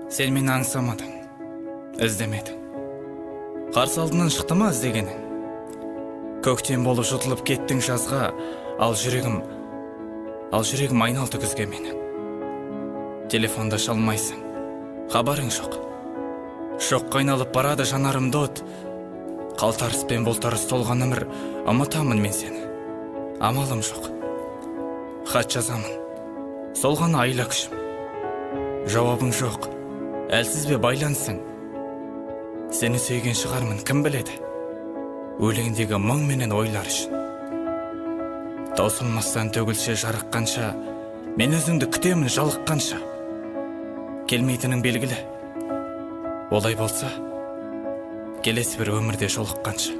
Сен мені аңсамадың, іздемедің. Қарсы алдынан шықты ма іздегенің? Көктем болып жұтылып кеттің жазға, ал жүрегім айналды күзге менің. Телефонда шалмайсың, хабарың жоқ. Шоққа айналып барады жанарымды от. Қалтарыс пен бұлтарыс толған өмір, ұмытамын мен сені. Амалым жоқ. Хат жазамын, сол ғана айла күшім. Жауабың жоқ, әлсіз бе байлансың? Сені сүйген шығармын, кім біледі? Өлеңдегі мұң менен ойлар үшін. Таусылмастан төгілсе жарыққанша, мен өзіңді күтемін жалыққанша. Келмейтінің белгілі. Олай болса, келесі бір өмірде жолыққанша.